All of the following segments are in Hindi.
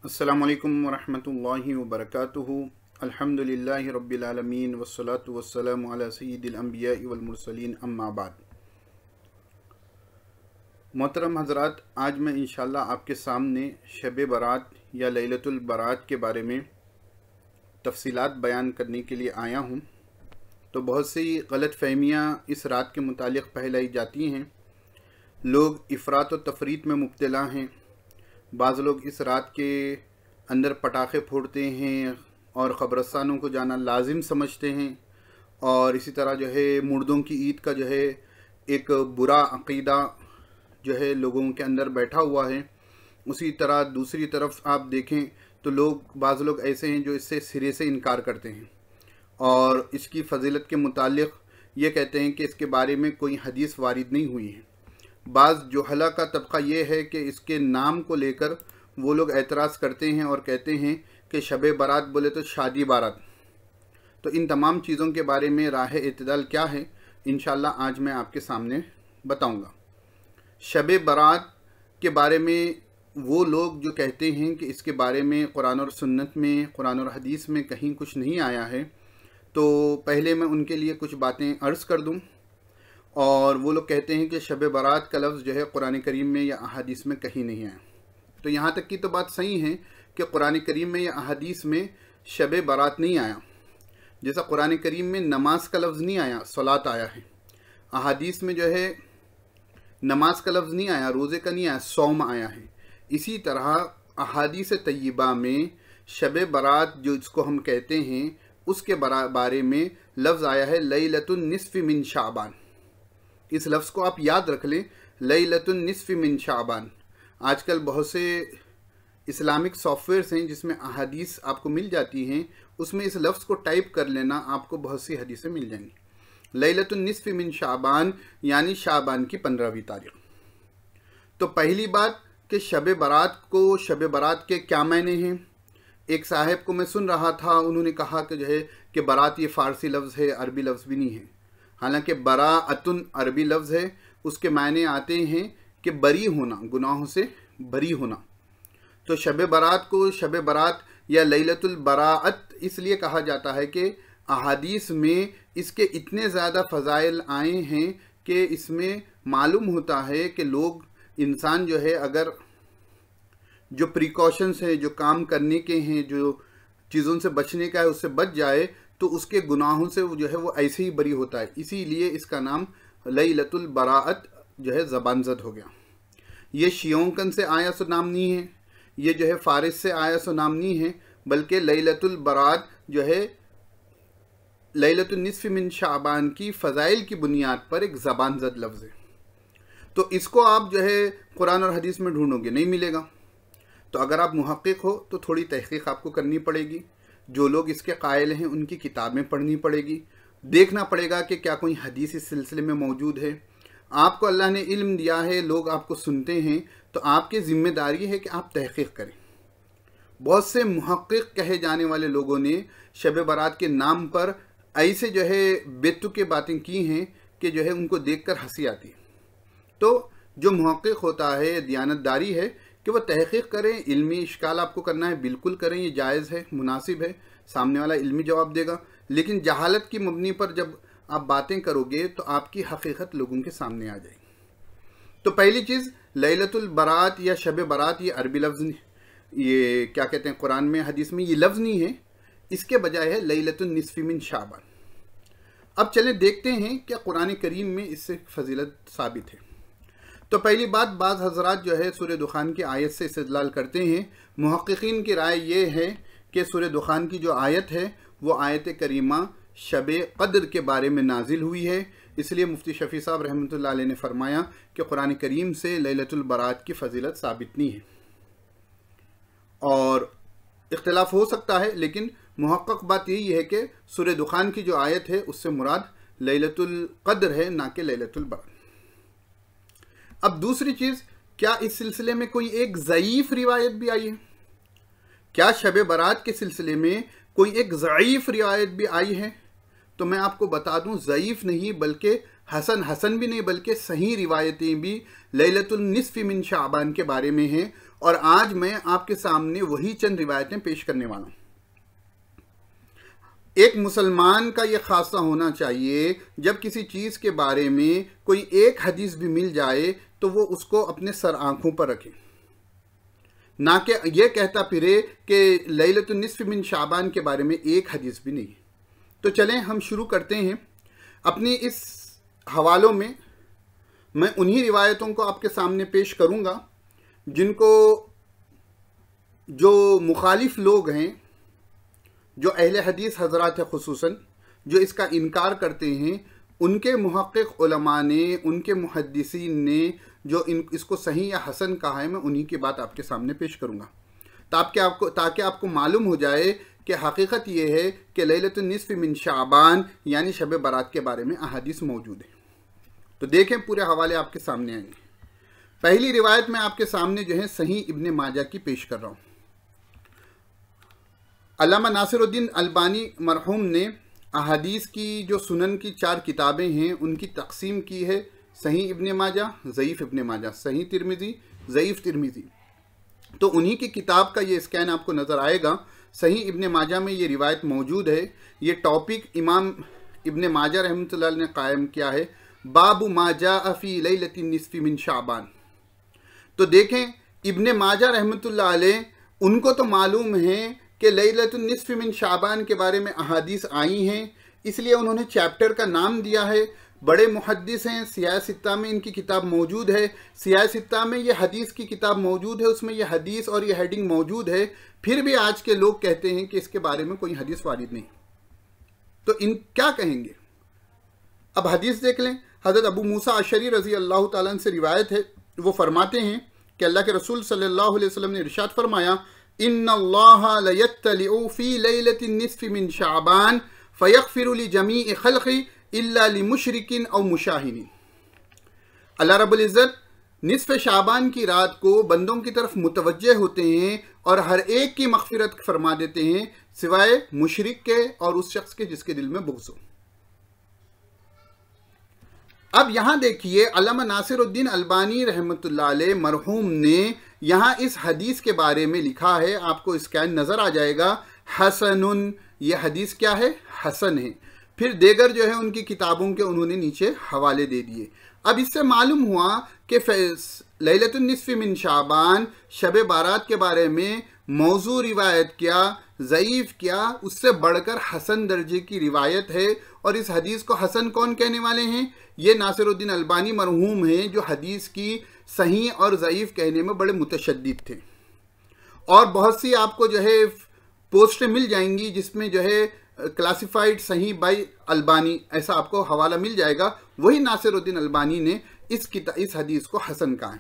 अस्सलामुअलैकुम वरहमतुल्लाहि वबरकातुहु। अल्हम्दुलिल्लाहि रब्बिल आलमीन वस्सलातु वस्सलामु अला सय्यिदिल अंबियाइ वल मुरसलीन अम्मा बाद। मोहतरम हज़रात, आज मैं इंशाअल्लाह आपके सामने शब बारात या लैलतुल बारात के बारे में तफसीलात बयान करने के लिए आया हूँ। तो बहुत सी गलत फहमियाँ इस रात के मुतालिक फैलाई जाती हैं। लोग इफ़रात व तफरीत में मुब्तला हैं। बाज़ लोग इस रात के अंदर पटाखे फोड़ते हैं और क़ब्रस्तानों को जाना लाजिम समझते हैं, और इसी तरह जो है मुर्दों की ईद का जो है एक बुरा अक़ीदा जो है लोगों के अंदर बैठा हुआ है। उसी तरह दूसरी तरफ आप देखें तो बाज़ लोग ऐसे हैं जो इससे सिरे से इनकार करते हैं और इसकी फ़जीलत के मुतालिक ये कहते हैं कि इसके बारे में कोई हदीस वारिद नहीं हुई है। बाज़ जुहला का तबका ये है कि इसके नाम को लेकर वो लोग एतराज़ करते हैं और कहते हैं कि शब बारात बोले तो शादी बारात। तो इन तमाम चीज़ों के बारे में राह इत्तदाल क्या है, इंशाअल्लाह आज मैं आपके सामने बताऊंगा। शब बारात के बारे में वो लोग जो कहते हैं कि इसके बारे में कुरान और सुन्नत में, कुरान और हदीस में कहीं कुछ नहीं आया है, तो पहले मैं उनके लिए कुछ बातें अर्ज़ कर दूं। और वो लोग कहते हैं कि शब बारात का लफ्ज़ जो है कुरान करीम में या अहादीस में कहीं नहीं आया। तो यहाँ तक की तो बात सही है कि कुरान करीम में या अहादीस में शब बारात नहीं आया। जैसा कुरान करीम में नमाज का लफ्ज़ नहीं आया, सलात आया है। अहादीस में जो है नमाज का लफ्ज़ नहीं आया, रोज़े का नहीं आया, सौम आया है। इसी तरह अहादीस तय्यबा में शब बारात जो इसको हम कहते हैं उसके बारे में लफ्ज़ आया है लैलतुन निस्फ़ मिन शाबान। इस लफ्ज़ को आप याद रख लें, लैलतुन निस्फ़ मिन शाबान। आजकल बहुत से इस्लामिक सॉफ्टवेयर्स हैं जिसमें अहादीस आपको मिल जाती हैं, उसमें इस लफ्ज़ को टाइप कर लेना, आपको बहुत सी हदीसें मिल जाएंगी। लैलतुन निस्फ़ मिन शाबान यानी शाबान की 15वीं तारीख़। तो पहली बात कि शब बारात के क्या मायने हैं। एक साहब को मैं सुन रहा था, उन्होंने कहा कि जो है कि बारात ये फ़ारसी लफ्ज़ है, अरबी लफ्ज़ भी नहीं है। हालांकि बराअतुन अरबी लफ्ज़ है, उसके मायने आते हैं कि बरी होना, गुनाहों से बरी होना। तो शब बारात को शब बारात या लैलतुल बराअत इसलिए कहा जाता है कि अहादीस में इसके इतने ज़्यादा फ़ज़ाइल आए हैं कि इसमें मालूम होता है कि इंसान जो है अगर जो प्रिकॉशंस हैं, जो काम करने के हैं, जो चीज़ों से बचने का है, उससे बच जाए तो उसके गुनाहों से जो है वो ऐसे ही बरी होता है। इसीलिए इसका नाम लैलतुल बराअत जो है ज़बानज़द हो गया। ये शियोंकन से आया सो नाम नहीं है, ये जो है फ़ारिस से आया सो नाम नहीं है, बल्कि लैलतुल बराअत जो है लैलतुन निस्फ़ मिन शाबान की फ़ज़ाइल की बुनियाद पर एक ज़बानज़द लफ्ज़ है। तो इसको आप जो है कुरान और हदीस में ढूंढोगे, नहीं मिलेगा। तो अगर आप मुहक़्क़िक़ हो तो थोड़ी तहक़ीक़ आपको करनी पड़ेगी। जो लोग इसके कायल हैं उनकी किताबें पढ़नी पड़ेगी, देखना पड़ेगा कि क्या कोई हदीस इस सिलसिले में मौजूद है। आपको अल्लाह ने इल्म दिया है, लोग आपको सुनते हैं, तो आपकी ज़िम्मेदारी है कि आप तहक़ीक़ करें। बहुत से मुहक़्क़िक़ कहे जाने वाले लोगों ने शब बारात के नाम पर ऐसे जो है बेतुके बातें की हैं कि जो है उनको देखकर हंसी आती है। तो जो मुहक़्क़िक़ होता है, दियानतदारी है कि वह तहक़ीक़ करें। इल्मी इश्काल आपको करना है, बिल्कुल करें, ये जायज़ है, मुनासिब है, सामने वाला इल्मी जवाब देगा। लेकिन जहालत की मबनी पर जब आप बातें करोगे तो आपकी हकीकत लोगों के सामने आ जाएगी। तो पहली चीज़, लैलतुल बरात या शब बारात ये अरबी लफ्ज़ नहीं, ये क्या कहते हैं कुरान में हदीस में ये लफ्ज़ नहीं है, इसके बजाय है लैलतुन निस्फ़ मिन शाबान। अब चलें देखते हैं क्या कुरान करीम में इससे फजीलत साबित है। तो पहली बात, बाज़ हज़रात जो है सूरह दुखान की आयत से इस्तेदलाल करते हैं। मुहक़्क़िक़ीन की राय ये है कि सूरह दुखान की जो आयत है वो आयत करीमा शब क़द्र के बारे में नाजिल हुई है। इसलिए मुफ्ती शफ़ी साहब रहमतुल्लाह अलैह ने फरमाया कि कुरान करीम से लैलतुल बरात की फ़जीलत साबित नहीं है। और इख्तिलाफ़ हो सकता है, लेकिन मुहक़्क़क़ बात यही है कि सूरह दुखान की जो आयत है उससे मुराद लैलतुल क़द्र है, ना कि लैलतुल बरात। अब दूसरी चीज़, क्या इस सिलसिले में कोई एक ज़ईफ़ रिवायत भी आई है? क्या शब बारात के सिलसिले में कोई एक ज़ईफ़ रिवायत भी आई है? तो मैं आपको बता दूं, ज़ईफ़ नहीं बल्कि हसन भी नहीं बल्कि सही रिवायतें भी लैलतुल निस्फ़ मिन शाबान के बारे में हैं। और आज मैं आपके सामने वही चंद रिवायतें पेश करने वाला हूँ। एक मुसलमान का यह खासा होना चाहिए, जब किसी चीज़ के बारे में कोई एक हदीस भी मिल जाए तो वो उसको अपने सर आँखों पर रखे, ना कि ये कहता फिरे कि लैलतुन निस्फ मिन शाबान के बारे में एक हदीस भी नहीं। तो चलें हम शुरू करते हैं। अपनी इस हवालों में मैं उन्हीं रिवायतों को आपके सामने पेश करूँगा जिनको जो मुखालिफ लोग हैं, जो अहले हदीस हजरात है खुसूसन, जो इसका इनकार करते हैं, उनके मुहक्किक उलमा ने, उनके मुहद्दिसीन ने जो इसको सही या हसन कहा है, मैं उन्हीं की बात आपके सामने पेश करूँगा ताकि आपको मालूम हो जाए कि हकीकत ये है कि लैलतुन निस्फ मिन शाबान यानी शब बारात के बारे में अहादीस मौजूद है। तो देखें, पूरे हवाले आपके सामने आएंगे। पहली रिवायत में आपके सामने जो है सही इब्ने माजा की पेश कर रहा हूँ। अल्लामा नासिरुद्दीन अलबानी मरहूम ने अहादीस की जो सुनन की 4 किताबें हैं उनकी तकसीम की है, सही इब्ने माजा, ज़ईफ़ इब्ने माजा, सही तिरमिज़ी, ज़ईफ़ तिरमिज़ी। तो उन्हीं की किताब का ये स्कैन आपको नज़र आएगा। सही इब्ने माजा में ये रिवायत मौजूद है। ये टॉपिक इमाम इब्ने माजा रहमतुल्लाह ने कायम किया है, बाबु माजा फ़ी लैलतिन निस्फ़ि मिन शाबान। तो देखें, इब्ने माजा रहमतुल्लाह अलैह उनको तो मालूम है कि लैलतुन निस्फ़ि मिन शाबान के बारे में अहादीस आई हैं, इसलिए उन्होंने चैप्टर का नाम दिया है। बड़े मुहद्दिस हैं, सियाह सित्ता में इनकी किताब मौजूद है। सियाह सित्ता में ये हदीस की किताब मौजूद है, उसमें ये हदीस और ये हेडिंग मौजूद है। फिर भी आज के लोग कहते हैं कि इसके बारे में कोई हदीस वारिद नहीं। तो इन क्या कहेंगे? अब हदीस देख लें। हज़रत अबू मूसा अशरी रज़ी अल्लाह ताला अन्हु से रिवायत है, वो फरमाते हैं कि अल्लाह के रसूल सल्लल्लाहु अलैहि वसल्लम ने इरशाद फरमाया, इन्नल्लाह लयत्तलिउ फ़ी लैलतिन निस्फ़ि मिन शाबान फ़यग़फ़िरु लिजमीइ ख़ल्क़ि इल्ला लिमुशरिकिन औ मुशाहिनीन। अल्लाह रब्बुल इज़्ज़त निस्फ़ शाबान की रात को बंदों की तरफ मुतवज्जे होते हैं और हर एक की मग़फ़िरत फरमा देते हैं सिवाय मुशरिक के और उस शख्स के जिसके दिल में बुग़्ज़ हो। अब यहाँ देखिए, अल्लामा नासिरुद्दीन अलबानी रहमतुल्लाह अलैह मरहूम ने यहाँ इस हदीस के बारे में लिखा है, आपको स्कैन नज़र आ जाएगा, हसनुन। ये हदीस क्या है? हसन है। फिर देगर जो है उनकी किताबों के उन्होंने नीचे हवाले दे दिए। अब इससे मालूम हुआ कि लैलतुन निस्फ़ि मिन शाबान शब बारात के बारे में मौजू रिवायत क्या, ज़ईफ़ क्या, उससे बढ़कर हसन दर्जे की रिवायत है। और इस हदीस को हसन कौन कहने वाले हैं? ये नासिरुद्दीन अलबानी मरहूम हैं, जो हदीस की सही और ज़ईफ़ कहने में बड़े मुतशद्दिद थे। और बहुत सी आपको जो है पोस्टें मिल जाएंगी जिसमें जो है क्लासिफाइड सही बाई अलबानी ऐसा आपको हवाला मिल जाएगा। वही नासिरुद्दीन अलबानी ने इस हदीस को हसन कहा है।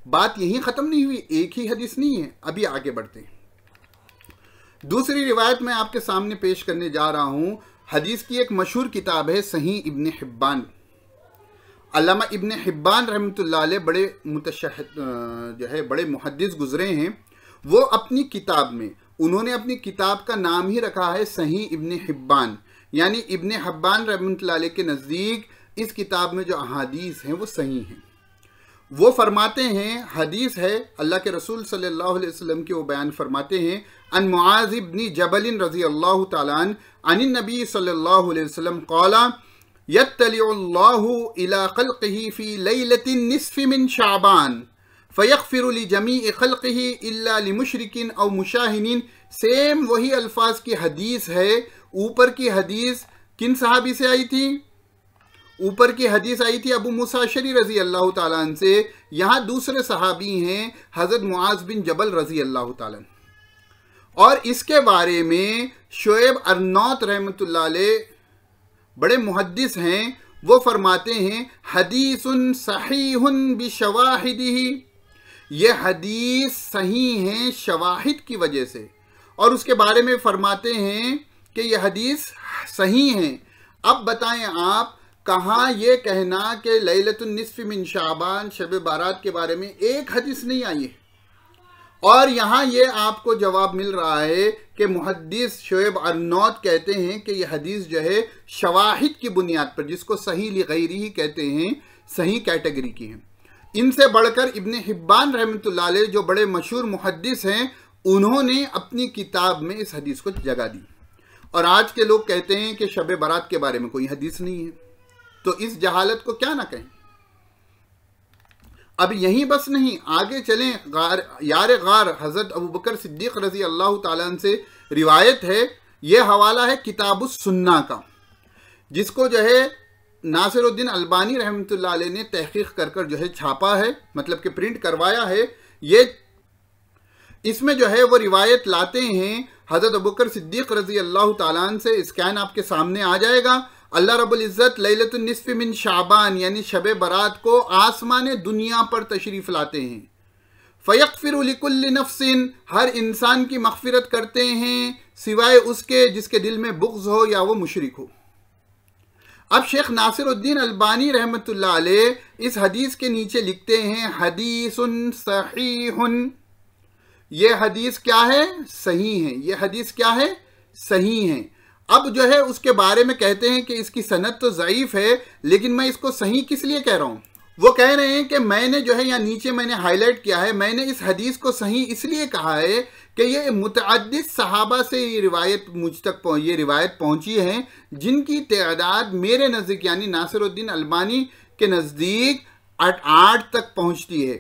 बात यहीं ख़त्म नहीं हुई, एक ही हदीस नहीं है, अभी आगे बढ़ते हैं। दूसरी रिवायत मैं आपके सामने पेश करने जा रहा हूँ। हदीस की एक मशहूर किताब है सही इब्ने हिब्बान। अल्लामा इब्ने हिब्बान रहमतुल्लाह अलैह बड़े जो है बड़े मुहद्दिस गुजरे हैं। वो अपनी किताब में उन्होंने अपनी किताब का नाम ही रखा है सही इब्ने हिब्बान, यानी इब्ने हिब्बान रहमतुल्लाह अलैह के नज़दीक इस किताब में जो अहादीस हैं वो सही हैं। वो फरमाते हैं, हदीस है अल्लाह के रसूल सल्लल्लाहु अलैहि वसल्लम के, वो बयान फरमाते हैं, अन मुआज़ इब्न जबल रज़ी अल्लाह तआला अन नबी सल्लल्लाहु अलैहि वसल्लम क़ाला यत्तलिउल्लाहु इला ख़ल्क़िही फ़ी लैलतिन निस्फ़ि मिन शाबान फ़यग़फ़िरु लिजमीइ ख़ल्क़िही इल्ला लिमुशरिकिन औ मुशाहिनीन। सेम वही अल्फाज की हदीस है। ऊपर की हदीस किन सहाबी से आई थी? ऊपर की हदीस आई थी अबू मूसा अशरी रज़ी अल्लाह ताला अन्हु से। यहाँ दूसरे सहाबी हैं हज़रत मुआज़ बिन जबल रज़ी अल्लाह ताला अन्हु। और इसके बारे में शोएब अर्नौत रहमतुल्लाह अलैह बड़े मुहद्दिस हैं, वो फरमाते हैं, हदीसुन सहीहुन बिशवाहिदिही, ये हदीस सही है शवाहिद की वजह से। और उसके बारे में फरमाते हैं कि यह हदीस सही है। अब बताएं आप, कहाँ ये कहना कि लैलतुन निस्फ़ि मिन शाबान शब बारात के बारे में एक हदीस नहीं आई है, और यहाँ ये आपको जवाब मिल रहा है कि मुहद्दिस शोएब अर्नौत कहते हैं कि यह हदीस जो है शवाहिद की बुनियाद पर, जिसको सही लिगैरी ही कहते हैं, सही कैटेगरी की है। इनसे बढ़कर इब्ने हिब्बान रहमतुल्लाह अलैह जो बड़े मशहूर मुहद्दिस हैं, उन्होंने अपनी किताब में इस हदीस को जगह दी। और आज के लोग कहते हैं कि शब बारात के बारे में कोई हदीस नहीं है, तो इस जहालत को क्या ना कहें। अब यहीं बस नहीं, आगे चलें। यार गार हजरत अबू बकर सिद्दीक रजी अल्लाह ताला अन्हु से रिवायत है, यह हवाला है किताबुस सुन्ना का, जिसको जो है नासिरुद्दीन अलबानी रहमतुल्लाह अलैह ने तहकीक कर जो है छापा है, मतलब कि प्रिंट करवाया है। ये इसमें जो है वो रिवायत लाते हैं हजरत अबू बकर सिद्दीक रजी अल्लाह ताला अन्हु से। स्कैन आपके सामने आ जाएगा। अल्लाह रब्बुल इज़्ज़त लैलतुन निस्फ़ मिन शाबान यानी शब बारात को आसमान दुनिया पर तशरीफ़ लाते हैं। फ़यग़फ़िरु लिकुल्लि नफ़्सिन, हर इंसान की मग़फ़िरत करते हैं सिवाय उसके जिसके दिल में बुग़्ज़ हो या वो मुशरिक हो। अब शेख नासिरुद्दीन अलबानी रहमतुल्लाह अलैह इस हदीस के नीचे लिखते हैं हदीसुन सहीहुन, ये हदीस क्या है? सही है। ये हदीस क्या है? सही है। अब जो है उसके बारे में कहते हैं कि इसकी सनद तो ज़ईफ़ है, लेकिन मैं इसको सही किस लिए कह रहा हूँ? वो कह रहे हैं कि मैंने जो है यहाँ नीचे मैंने हाईलाइट किया है, मैंने इस हदीस को सही इसलिए कहा है कि ये मुतअद्दिद सहाबा से ये रिवायत मुझ तक ये रिवायत पहुँची है, जिनकी तादाद मेरे नज़दीक यानी नासिरुद्दीन अलबानी के नज़दीक 8 तक पहुँचती है।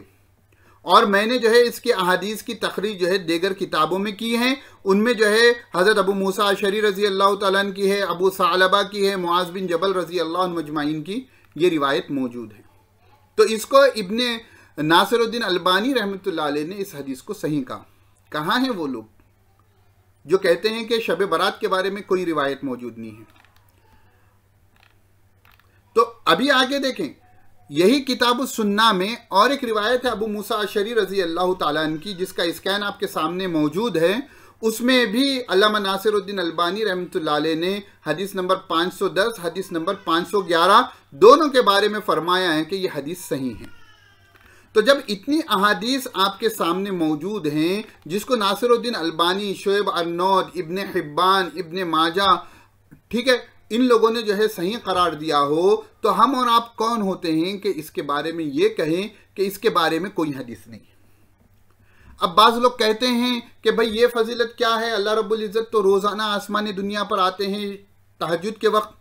और मैंने जो है इसके अहादीस की तखरीज जो है दीगर किताबों में की हैं। उनमें जो है हज़रत अबू मूसा अशरी रज़ी अल्लाह तआला अन्हु की है, अबू सालबा की है, मुआज़ बिन जबल रज़ी अल्लाह अन्हु मजमाइन की ये रिवायत मौजूद है। तो इसको इब्ने नासिरुद्दीन अलबानी रहमतुल्लाह अलैह ने इस हदीस को सही कहा। कहाँ हैं वो लोग जो कहते हैं कि शब बारात के बारे में कोई रिवायत मौजूद नहीं है? तो अभी आगे देखें, यही किताब सुन्ना में और एक रिवायत है अबू मूसा अशरी रज़ी अल्लाह ताला अन्हु की, जिसका स्कैन आपके सामने मौजूद है। उसमें भी अल्लामा नासिरुद्दीन अलबानी रहमतुल्लाह अलैह ने हदीस नंबर 510, हदीस नंबर 511 दोनों के बारे में फरमाया है कि ये हदीस सही है। तो जब इतनी अहादीस आपके सामने मौजूद हैं, जिसको नासिरुद्दीन अलबानी, शोएब अर्नौद, इब्ने हिब्बान, इब्ने माजा, ठीक है, इन लोगों ने जो है सही करार दिया हो, तो हम और आप कौन होते हैं कि इसके बारे में ये कहें कि इसके बारे में कोई हदीस नहीं। अब बाज़ लोग कहते हैं कि भाई ये फजीलत क्या है, अल्लाह रब्बुल इज़्ज़त तो रोज़ाना आसमानी दुनिया पर आते हैं तहज्जुद के वक्त।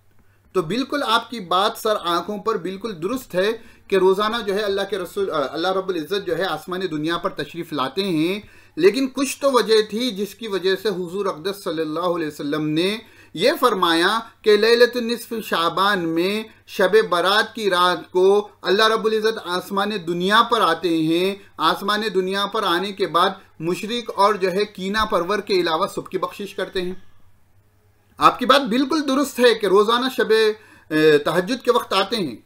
तो बिल्कुल आपकी बात सर आंखों पर बिल्कुल दुरुस्त है कि रोज़ाना जो है अल्लाह रब्बुल इज़्ज़त जो है आसमानी दुनिया पर तशरीफ़ लाते हैं, लेकिन कुछ तो वजह थी जिसकी वजह से हुज़ूर अक़दस सल्लल्लाहु अलैहि वसल्लम ने ये फरमाया कि लैलतुन निस्फ़ शाबान में शब बारात की रात को अल्लाह रब्बुल इज़्ज़त आसमान दुनिया पर आते हैं। आसमान दुनिया पर आने के बाद मुशरिक और जो है कीना परवर के अलावा सबकी बख्शिश करते हैं। आपकी बात बिल्कुल दुरुस्त है कि रोज़ाना शब तहज्जुद के वक्त आते हैं,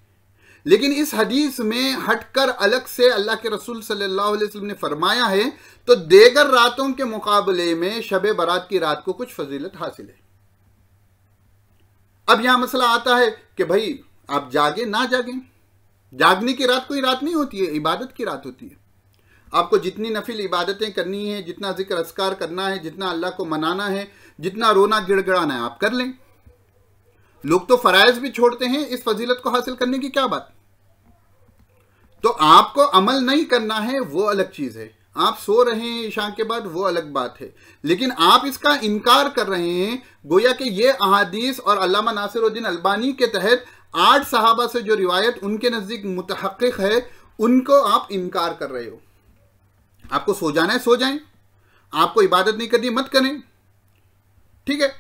लेकिन इस हदीस में हटकर अलग से अल्लाह के रसूल सल्लल्लाहु अलैहि वसल्लम ने फरमाया है तो देगर रातों के मुकाबले में शब बारात की रात को कुछ फजीलत हासिल है। अब यहां मसला आता है कि भाई आप जागे ना जागें, जागने की रात कोई रात नहीं होती है, इबादत की रात होती है। आपको जितनी नफिल इबादतें करनी है, जितना जिक्र अस्कार करना है, जितना अल्लाह को मनाना है, जितना रोना गिड़गिड़ाना है, आप कर लें। लोग तो फराइज भी छोड़ते हैं इस फजीलत को हासिल करने की क्या बात। तो आपको अमल नहीं करना है वो अलग चीज है, आप सो रहे हैं ईशा के बाद वो अलग बात है, लेकिन आप इसका इनकार कर रहे हैं। गोया कि ये अहादीस और अल्लामा नासिरुद्दीन अलबानी के तहत 8 सहाबा से जो रिवायत उनके नजदीक मुतहक्किक है, उनको आप इनकार कर रहे हो। आपको सो जाना है सो जाएं, आपको इबादत नहीं करनी मत करें, ठीक है,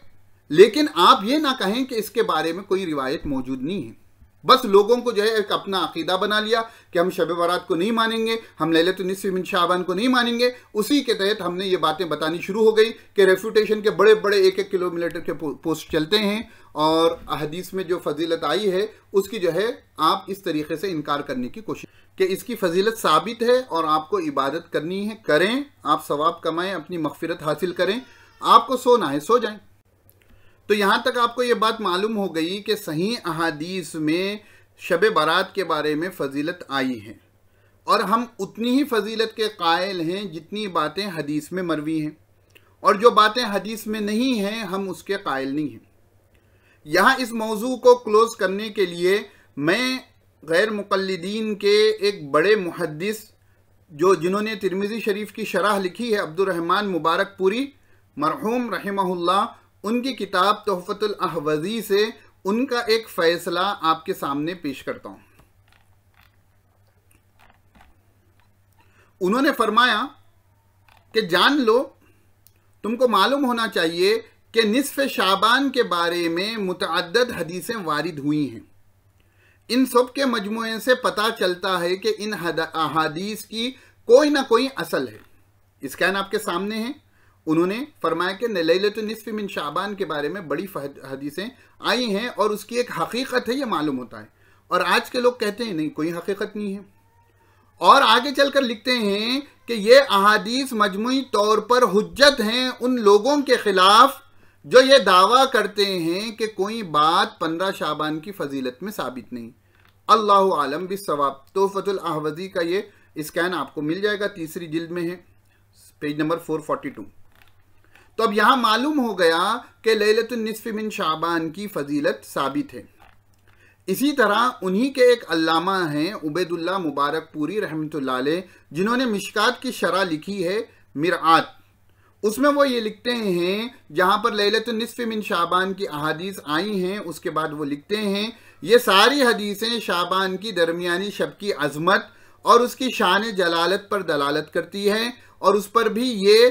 लेकिन आप ये ना कहें कि इसके बारे में कोई रिवायत मौजूद नहीं है। बस लोगों को जो है एक अपना अकीदा बना लिया कि हम शब बारात को नहीं मानेंगे, हम लैलतुन निस्फ़ मिन शाबान को नहीं मानेंगे। उसी के तहत हमने ये बातें बतानी शुरू हो गई कि रेफ्यूटेशन के बड़े बड़े 1-1 किलोमीटर के पोस्ट चलते हैं और हदीस में जो फजीलत आई है उसकी जो है आप इस तरीके से इनकार करने की कोशिश कि इसकी फजीलत साबित है और आपको इबादत करनी है, करें, आप सवाब कमाएं, अपनी मग़फ़िरत हासिल करें। आपको सोना है सो जाएं। तो यहाँ तक आपको ये बात मालूम हो गई कि सही अहादीस में शब बारात के बारे में फजीलत आई है और हम उतनी ही फजीलत के कायल हैं जितनी बातें हदीस में मरवी हैं, और जो बातें हदीस में नहीं हैं हम उसके कायल नहीं हैं। यहाँ इस मौजू को क्लोज करने के लिए मैं गैर मुक़ल्लिदीन के एक बड़े मुहद्दिस जिन्होंने तिरमिज़ी शरीफ की शरह लिखी है, अब्दुर्रहमान मुबारकपुरी मरहूम रहमहुल्लाह, उनकी किताब तोहफ़तुल अहवज़ी से उनका एक फ़ैसला आपके सामने पेश करता हूँ। उन्होंने फरमाया कि जान लो, तुमको मालूम होना चाहिए कि निस्फ़ शाबान के बारे में मुतअद्दिद हदीसें वारिद हुई हैं। इन सब के मजमूए से पता चलता है कि इन अहादीस की कोई ना कोई असल है। इसका आपके सामने है। उन्होंने फरमाया कि लैलतुन निस्फ़ मिन शाबान के बारे में बड़ी हदीसें आई हैं और उसकी एक हकीकत है, ये मालूम होता है। और आज के लोग कहते हैं नहीं, कोई हकीकत नहीं है। और आगे चलकर लिखते हैं कि ये अहादीस मजमूई तौर पर हुज्जत हैं उन लोगों के खिलाफ जो ये दावा करते हैं कि कोई बात 15 शाबान की फजीलत में साबित नहीं। अल्लाहु आलम बिस्सवाब। तोहफ़तुल अहवज़ी का ये स्कैन आपको मिल जाएगा, तीसरी जिल्द में है, पेज नंबर 442। तो अब यहाँ मालूम हो गया कि लैलतुन निस्फ़ मिन शाबान की फजीलत साबित है। इसी तरह उन्हीं के एक अल्लामा हैं उबैदुल्लाह मुबारकपुरी रहमतुल्लाह अलैह, जिन्होंने मिशकात की शरह लिखी है मिरआत। उसमें वो ये लिखते हैं, जहाँ पर लैलतुन निस्फ़ मिन शाबान की अहादीस आई हैं, उसके बाद वो लिखते हैं ये सारी हदीसें शाबान की दरमियानी शब की अज़मत और उसकी शान जलालत पर दलालत करती हैं, और उस पर भी ये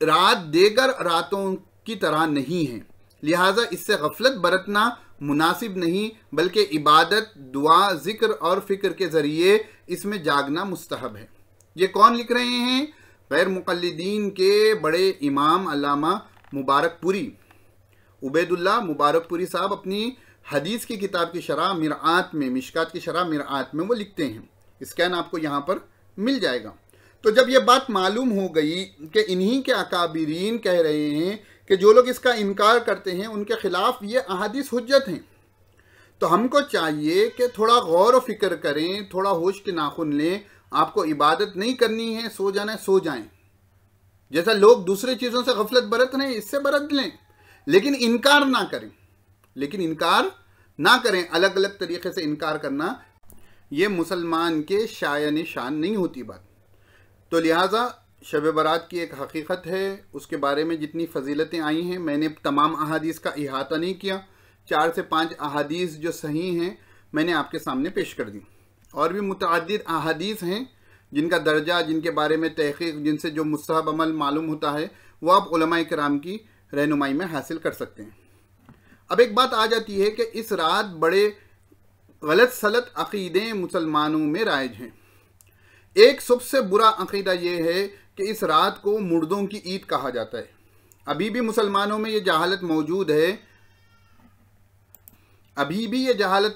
रात देगर रातों की तरह नहीं है, लिहाजा इससे गफलत बरतना मुनासिब नहीं, बल्कि इबादत, दुआ, ज़िक्र और फ़िक्र के ज़रिए इसमें जागना मुस्तहब है। ये कौन लिख रहे हैं? गैर मुक़ल्लिदीन के बड़े इमाम अल्लामा मुबारकपुरी, उबैदुल्लाह मुबारकपुरी साहब अपनी हदीस की किताब की शरह मिरआत में, मिशकात की शरह मिरआत में वो लिखते हैं। स्कैन आपको यहाँ पर मिल जाएगा। तो जब ये बात मालूम हो गई कि इन्हीं के अकाबिरीन कह रहे हैं कि जो लोग इसका इनकार करते हैं उनके खिलाफ ये अहादीस हुज्जत हैं, तो हमको चाहिए कि थोड़ा गौर व फिक्र करें, थोड़ा होश के नाखुन लें। आपको इबादत नहीं करनी है, सो जाना है, सो जाएं। जैसा लोग दूसरी चीज़ों से गफलत बरत रहे हैं, इससे बरत लें, लेकिन इनकार ना करें। अलग अलग तरीके से इनकार करना ये मुसलमान के शायन शान नहीं होती बात। तो लिहाजा शब बरात की एक हकीकत है, उसके बारे में जितनी फजीलतें आई हैं, मैंने तमाम अहादीस का इहाता नहीं किया। 4 से 5 अहादीस जो सही हैं मैंने आपके सामने पेश कर दी। और भी मुतअद्दिद अहादीस हैं जिनका दर्जा, जिनके बारे में तहक़ीक़, जिनसे जो मुस्तहब अमल मालूम होता है, वो आप उलमाए किराम की रहनुमाई में हासिल कर सकते हैं। अब एक बात आ जाती है कि इस रात बड़े गलत सलत अक़ीदे मुसलमानों में राइज हैं। एक सबसे बुरा अक़ीदा ये है कि इस रात को मुर्दों की ईद कहा जाता है। अभी भी मुसलमानों में ये जहालत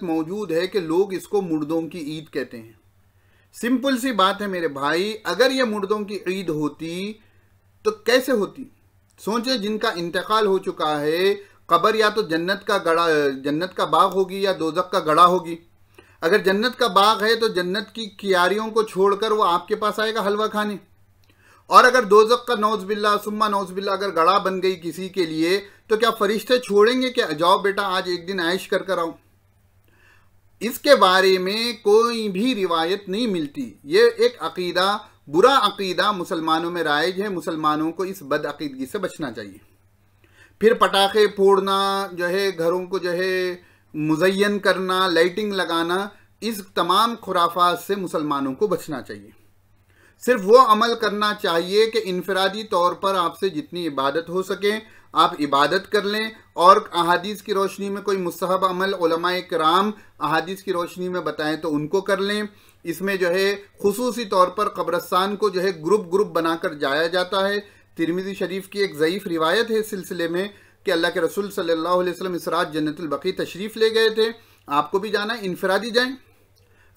मौजूद है, कि लोग इसको मुर्दों की ईद कहते हैं। सिंपल सी बात है मेरे भाई, अगर ये मुर्दों की ईद होती तो कैसे होती? सोचे, जिनका इंतकाल हो चुका है, कब्र या तो जन्नत का बाग होगी या दोज़ख का गड़ा होगी। अगर जन्नत का बाग है तो जन्नत की कियारियों को छोड़कर वो आपके पास आएगा हलवा खाने, और अगर दोज़ख का नौज़बिल्ला सुम्मा नौज़बिल्ला अगर गड़ा बन गई किसी के लिए, तो क्या फरिश्ते छोड़ेंगे कि जाओ बेटा आज एक दिन ऐश कर कर आओ? इसके बारे में कोई भी रिवायत नहीं मिलती। ये एक अक़ीदा, बुरा अक़ीदा मुसलमानों में राइज है। मुसलमानों को इस बद अक़ीदगी से बचना चाहिए। फिर पटाखे फोड़ना, जो है घरों को जो है मुज़य्यन करना, लाइटिंग लगाना, इस तमाम खुराफात से मुसलमानों को बचना चाहिए। सिर्फ वो अमल करना चाहिए कि इनफरादी तौर पर आपसे जितनी इबादत हो सके आप इबादत कर लें, और अहादीस की रोशनी में कोई मुस्तहब अमल उलमाए किराम अहादीस की रोशनी में बताएं तो उनको कर लें। इसमें जो है खुसूसी तौर पर कब्रस्तान को जो है ग्रुप बनाकर जाया जाता है। तिरमिज़ी शरीफ की एक ज़ईफ़ रिवायत है इस सिलसिले में कि अल्लाह के रसूल सल्लल्लाहु अलैहि वसल्लम इस रात जन्नतुल बकी तशरीफ़ ले गए थे। आपको भी जाना है, इनफरादी जाएं।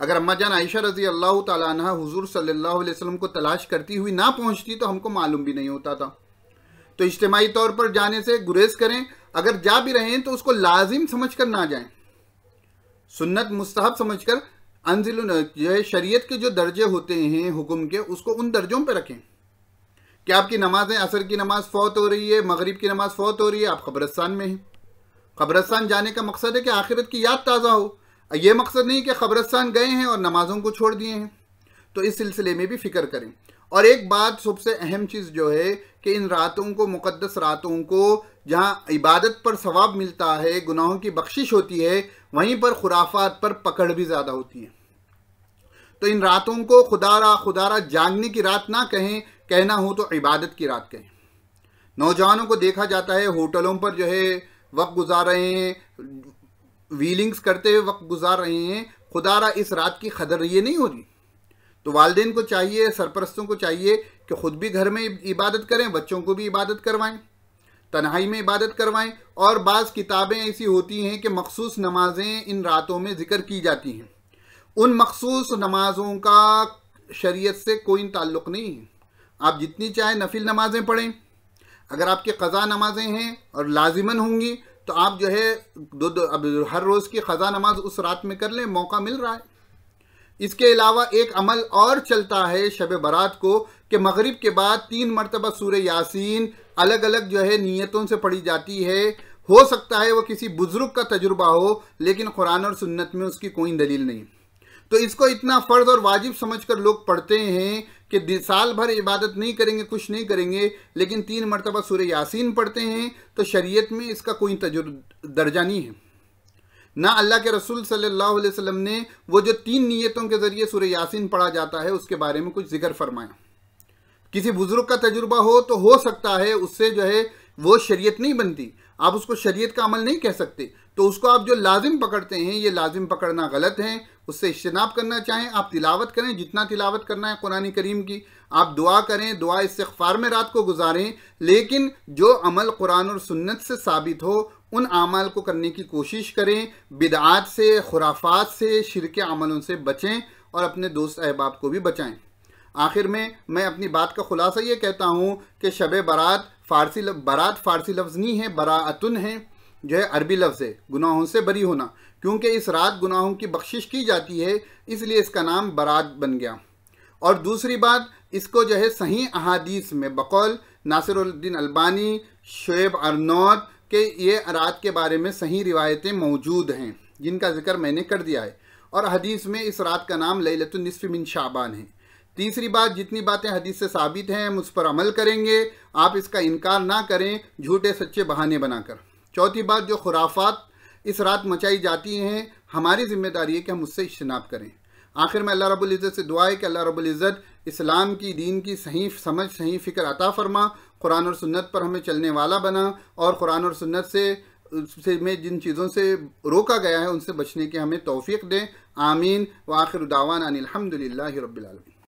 अगर अम्मा जान आयशा रज़ी अल्लाह ताला अन्हा हुज़ूर सल्लल्लाहु अलैहि वसल्लम को तलाश करती हुई ना पहुँचती तो हमको मालूम भी नहीं होता था। तो इज्तिमाई तौर पर जाने से गुरेज करें। अगर जा भी रहे हैं तो उसको लाजिम समझकर ना जाएं, सुन्नत मुस्तहब समझकर अंजिल जो है शरीयत के जो दर्जे होते हैं हुक्म के, उसको उन दर्जों पे रखें। कि आपकी नमाज़ें, असर की नमाज फ़ौत हो रही है, मगरिब की नमाज फ़ौत हो रही है, आप कब्रस्तान में हैं। कब्रस्तान जाने का मकसद है कि आखिरत की याद ताज़ा हो। ये मकसद नहीं कि क़ब्रिस्तान गए हैं और नमाज़ों को छोड़ दिए हैं, तो इस सिलसिले में भी फ़िक्र करें। और एक बात सबसे अहम चीज़ जो है कि इन रातों को, मुक़द्दस रातों को, जहाँ इबादत पर सवाब मिलता है, गुनाहों की बख्शिश होती है, वहीं पर खुराफात पर पकड़ भी ज़्यादा होती है। तो इन रातों को खुदारा जागने की रात ना कहें, कहना हो तो इबादत की रात कहें। नौजवानों को देखा जाता है होटलों पर जो है वक्त गुजार रहे हैं, व्हीलिंग्स करते हुए वक्त गुजार रहे हैं, खुदारा इस रात की कदर ये नहीं हो रही। तो वालिदैन को चाहिए, सरपरस्तों को चाहिए कि ख़ुद भी घर में इबादत करें, बच्चों को भी इबादत करवाएं, तन्हाई में इबादत करवाएं। और बाज़ किताबें ऐसी होती हैं कि मखसूस नमाजें इन रातों में ज़िक्र की जाती हैं, उन मखसूस नमाज़ों का शरीयत से कोई ताल्लुक़ नहीं है। आप जितनी चाहे नफिल नमाज़ें पढ़ें, अगर आपकी क़ज़ा नमाज़ें हैं और लाजिमन होंगी तो आप जो है अब हर रोज़ की क़ज़ा नमाज उस रात में कर लें, मौका मिल रहा है। इसके अलावा एक अमल और चलता है शब बारात को कि मगरिब के बाद 3 मरतबा सूरह यासीन अलग अलग जो है नीयतों से पढ़ी जाती है। हो सकता है वो किसी बुजुर्ग का तजुर्बा हो, लेकिन कुरान और सुन्नत में उसकी कोई दलील नहीं। तो इसको इतना फ़र्ज और वाजिब समझकर लोग पढ़ते हैं कि साल भर इबादत नहीं करेंगे, कुछ नहीं करेंगे, लेकिन 3 मरतबा सूरह यासीन पढ़ते हैं। तो शरीयत में इसका कोई दर्जा नहीं है। ना अल्लाह के रसूल सल्लल्लाहु अलैहि वसल्लम ने वो जो 3 नीयतों के ज़रिए सूरह यासीन पढ़ा जाता है उसके बारे में कुछ जिक्र फरमाया। किसी बुजुर्ग का तजुर्बा हो तो हो सकता है उससे जो है वो शरीयत नहीं बनती, आप उसको शरीयत का अमल नहीं कह सकते। तो उसको आप जो लाजिम पकड़ते हैं, ये लाजिम पकड़ना गलत है, उससे इज्तिनाब करना चाहें। आप तिलावत करें, जितना तिलावत करना है कुरान करीम की, आप दुआ करें, दुआ इस्तिग़फ़ार में रात को गुजारें, लेकिन जो अमल कुरान और सुन्नत से साबित हो उन अमाल को करने की कोशिश करें। बिदआत से, खुराफात से, शिरक अमलों से बचें और अपने दोस्त अहबाब को भी बचाएं। आखिर में मैं अपनी बात का खुलासा ये कहता हूँ कि शब बारात फ़ारसी लफ्ज़ नहीं है, बराअतुन है, जो है अरबी लफ्ज़ है, गुनाहों से बरी होना। क्योंकि इस रात गुनाहों की बख्शिश की जाती है, इसलिए इसका नाम बारात बन गया। और दूसरी बात, इसको जो है सही अहादीस में बकौल नासिरुद्दीन अलबानी, शुएब अर्नौत के ये रात के बारे में सही रिवायतें मौजूद हैं, जिनका जिक्र मैंने कर दिया है। और हदीस में इस रात का नाम लैलतुन निस्फ़ मिन शाबान है। तीसरी बात, जितनी बातें हदीस से साबित हैं हम उस पर अमल करेंगे, आप इसका इनकार ना करें झूठे सच्चे बहाने बनाकर। चौथी बात, जो खुराफात इस रात मचाई जाती हैं, हमारी जिम्मेदारी है कि हम उससे इज्तिनाब करें। आखिर में अल्लाह रब्बुल इज़्ज़त से दुआ है कि अल्लाह रब्बुल इज़्ज़त इस्लाम की, दीन की सही समझ, सही फ़िक्र अता फ़रमा, कुरान और सुन्नत पर हमें चलने वाला बना, और कुरान और सुन्नत से में जिन चीज़ों से रोका गया है उनसे बचने की हमें तौफ़ीक़ दें। आमीन। व आखिर दावाना अनिल हम्दुलिल्लाहि रब्बिल आलमीन।